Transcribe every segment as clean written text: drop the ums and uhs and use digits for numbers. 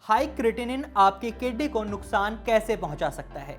High creatinine आपकी kidney को नुकसान कैसे पहुंचा सकता है,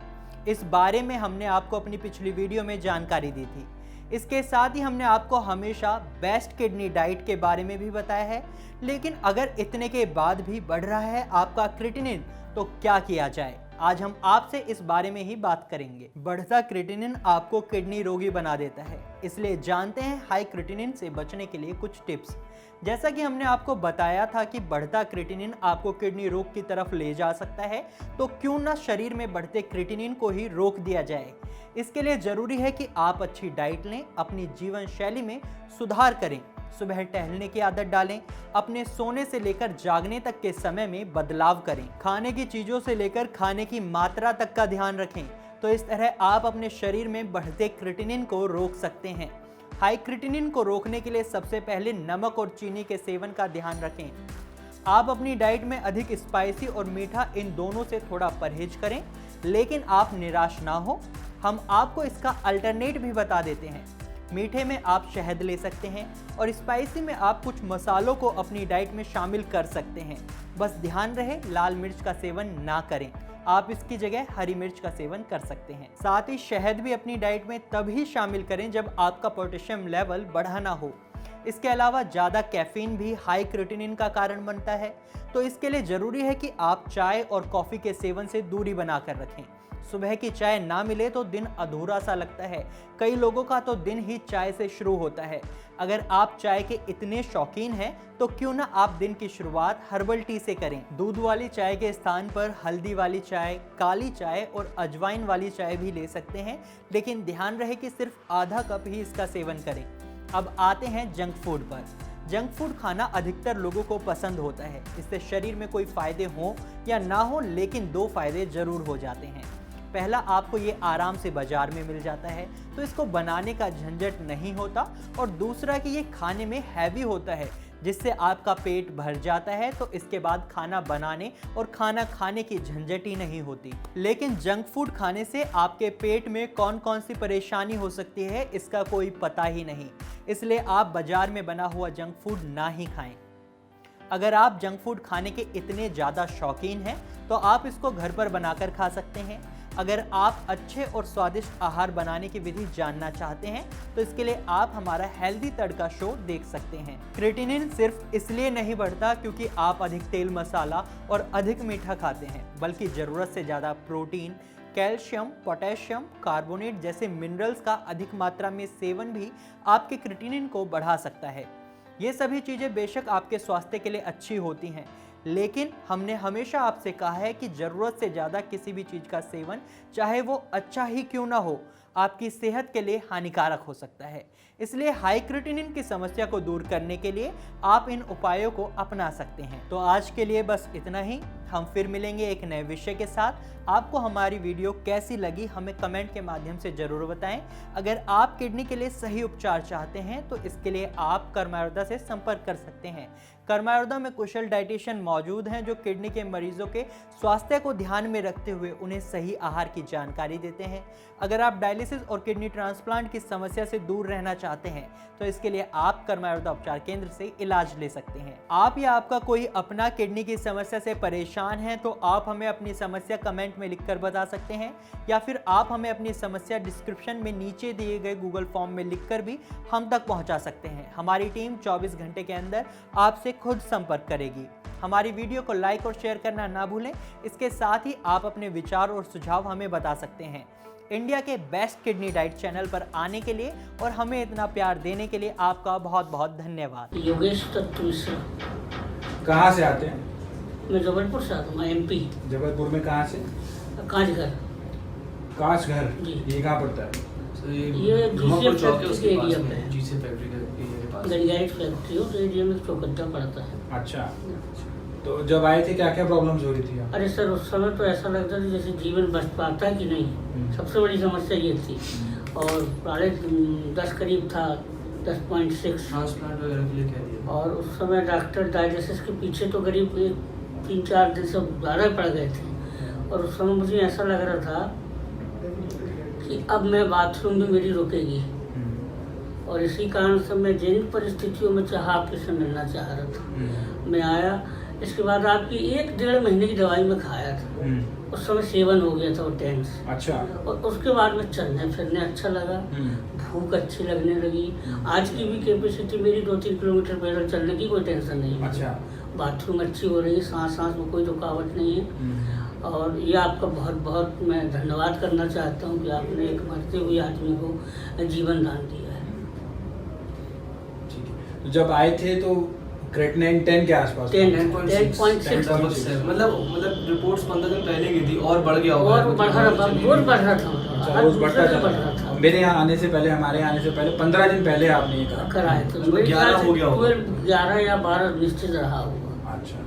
इस बारे में हमने आपको अपनी पिछली वीडियो में जानकारी दी थी। इसके साथ ही हमने आपको हमेशा बेस्ट किडनी डाइट के बारे में भी बताया है। लेकिन अगर इतने के बाद भी बढ़ रहा है आपका क्रिएटिनिन, तो क्या किया जाए, आज हम आपसे इस बारे में ही बात करेंगे। बढ़ता क्रिएटिनिन आपको किडनी रोगी बना देता है, इसलिए जानते हैं हाई क्रिएटिनिन से बचने के लिए कुछ टिप्स। जैसा कि हमने आपको बताया था कि बढ़ता क्रिएटिनिन आपको किडनी रोग की तरफ ले जा सकता है, तो क्यों ना शरीर में बढ़ते क्रिएटिनिन को ही रोक दिया जाए। इसके लिए जरूरी है कि आप अच्छी डाइट लें, अपनी जीवन शैली में सुधार करें, सुबह टहलने की आदत डालें, अपने सोने से लेकर जागने तक के समय में बदलाव करें, खाने की चीज़ों से लेकर खाने की मात्रा तक का ध्यान रखें। तो इस तरह आप अपने शरीर में बढ़ते क्रिएटिनिन को रोक सकते हैं। हाई क्रिएटिनिन को रोकने के लिए सबसे पहले नमक और चीनी के सेवन का ध्यान रखें। आप अपनी डाइट में अधिक स्पाइसी और मीठा इन दोनों से थोड़ा परहेज करें, लेकिन आप निराश ना हो, हम आपको इसका अल्टरनेट भी बता देते हैं। मीठे में आप शहद ले सकते हैं और स्पाइसी में आप कुछ मसालों को अपनी डाइट में शामिल कर सकते हैं। बस ध्यान रहे लाल मिर्च का सेवन ना करें, आप इसकी जगह हरी मिर्च का सेवन कर सकते हैं। साथ ही शहद भी अपनी डाइट में तभी शामिल करें जब आपका पोटेशियम लेवल बढ़ा ना हो। इसके अलावा ज़्यादा कैफीन भी हाई क्रिएटिनिन का कारण बनता है, तो इसके लिए ज़रूरी है कि आप चाय और कॉफ़ी के सेवन से दूरी बनाकर रखें। सुबह की चाय ना मिले तो दिन अधूरा सा लगता है। कई लोगों का तो दिन ही चाय से शुरू होता है। अगर आप चाय के इतने शौकीन हैं तो क्यों ना आप दिन की शुरुआत हर्बल टी से करें। दूध वाली चाय के स्थान पर हल्दी वाली चाय, काली चाय और अजवाइन वाली चाय भी ले सकते हैं, लेकिन ध्यान रहे कि सिर्फ आधा कप ही इसका सेवन करें। अब आते हैं जंक फूड पर। जंक फूड खाना अधिकतर लोगों को पसंद होता है। इससे शरीर में कोई फायदे हों या ना हो, लेकिन दो फायदे जरूर हो जाते हैं। पहला, आपको ये आराम से बाजार में मिल जाता है, तो इसको बनाने का झंझट नहीं होता। और दूसरा कि ये खाने में हैवी होता है, जिससे आपका पेट भर जाता है, तो इसके बाद खाना बनाने और खाना खाने की झंझट ही नहीं होती। लेकिन जंक फूड खाने से आपके पेट में कौन कौन सी परेशानी हो सकती है, इसका कोई पता ही नहीं। इसलिए आप बाजार में बना हुआ जंक फूड ना ही खाएं। अगर आप जंक फूड खाने के इतने ज़्यादा शौकीन हैं, तो आप इसको घर पर बनाकर खा सकते हैं। अगर आप अच्छे और स्वादिष्ट आहार बनाने की विधि जानना चाहते हैं, तो इसके लिए आप हमारा हेल्दी तड़का शो देख सकते हैं। क्रिएटिनिन सिर्फ इसलिए नहीं बढ़ता क्योंकि आप अधिक तेल मसाला और अधिक मीठा खाते हैं, बल्कि ज़रूरत से ज़्यादा प्रोटीन, कैल्शियम, पोटेशियम, कार्बोनेट जैसे मिनरल्स का अधिक मात्रा में सेवन भी आपके क्रिएटिनिन को बढ़ा सकता है। ये सभी चीज़ें बेशक आपके स्वास्थ्य के लिए अच्छी होती हैं, लेकिन हमने हमेशा आपसे कहा है कि ज़रूरत से ज़्यादा किसी भी चीज़ का सेवन, चाहे वो अच्छा ही क्यों ना हो, आपकी सेहत के लिए हानिकारक हो सकता है। इसलिए हाई क्रिएटिनिन की समस्या को दूर करने के लिए आप इन उपायों को अपना सकते हैं। तो आज के लिए बस इतना ही। हम फिर मिलेंगे एक नए विषय के साथ। आपको हमारी वीडियो कैसी लगी हमें कमेंट के माध्यम से ज़रूर बताएं। अगर आप किडनी के लिए सही उपचार चाहते हैं, तो इसके लिए आप कर्म आयुर्वेदा से संपर्क कर सकते हैं। कर्म आयुर्वेदा में कुशल डाइटिशियन मौजूद हैं, जो किडनी के मरीजों के स्वास्थ्य को ध्यान में रखते हुए उन्हें सही आहार की जानकारी देते हैं। अगर आप डायलिसिस और किडनी ट्रांसप्लांट की समस्या से दूर रहना चाहते हैं, तो इसके लिए आप कर्म आयुर्वेदा उपचार केंद्र से इलाज ले सकते हैं। आप या आपका कोई अपना किडनी की समस्या से परेशान है, तो आप हमें अपनी समस्या कमेंट में लिखकर बता सकते हैं, या फिर आप हमें अपनी समस्या डिस्क्रिप्शन में नीचे दिए गए गूगल फॉर्म में लिखकर भी हम तक पहुंचा सकते हैं। हमारी टीम 24 घंटे के अंदर आपसे खुद संपर्क करेगी। हमारी वीडियो को लाइक और शेयर करना ना भूलें। इसके साथ ही आप अपने विचार और सुझाव हमें बता सकते हैं। इंडिया के बेस्ट किडनी डाइट चैनल पर आने के लिए और हमें इतना प्यार देने के लिए आपका बहुत बहुत धन्यवाद। योगेश दत्त मिश्रा। कहाँ से आते हैं? मैं जबलपुर से आता हूँ, MP। जबलपुर में कहाँ से? कांचघर। कांचघर जी। ये कहाँ पड़ता है? ये धुमापुर चौक के उसके पास एरिया में, में जीसी फैक्ट्री के एरिया के पास। गंजाइट फैक्ट्री उस एरिया में चौकद्दा पड़ता है। अच्छा, तो जब आए थे क्या क्या प्रॉब्लम्स हो रही थी? अरे सर, उस समय तो ऐसा लगता था जैसे जीवन बच पाता कि नहीं। सबसे बड़ी समस्या ये थी। और साढ़े 10 करीब था, 10.6। ट्रांसप्लांट वगैरह के लिए कह दिया। और उस समय डॉक्टर डायलिसिस के पीछे तो करीब 3-4 दिन से ज़्यादा पड़ गए थे। और उस समय मुझे ऐसा लग रहा था कि अब मैं बाथरूम में मेरी रुकेगी। और इसी कारण से मैं जिन परिस्थितियों में चाहा आपसे मिलना चाह रहा था। मैं आया, इसके बाद आपकी 1-1.5 महीने की दवाई मैं खाया था। उस समय सेवन हो गया था वो टेंस। अच्छा। और उसके बाद में चलने फिरने अच्छा लगा, भूख अच्छी लगने लगी। आज की भी कैपेसिटी मेरी 2-3 किलोमीटर पैदल चलने की कोई टेंशन नहीं है। अच्छा। बाथरूम अच्छी हो रही है, सांस में कोई रुकावट नहीं है। और ये आपका बहुत बहुत मैं धन्यवाद करना चाहता हूँ कि आपने एक मरते हुए आदमी को जीवन दान दिया है। ठीक है। तो जब आए थे तो क्रेटिनिन 10 के आसपास था। 10.6 मतलब रिपोर्ट्स 15 दिन पहले की थी और बढ़ गया होगा। और बढ़ रहा था, रोज बढ़ रहा था। अच्छा, रोज बढ़ता था। मेरे यहाँ आने से पहले, हमारे यहाँ आने से पहले 15 दिन पहले आपने ये कराए थे। 11 हो गया होगा। 11 या 12 निश्चित रहा होगा। अच्छा।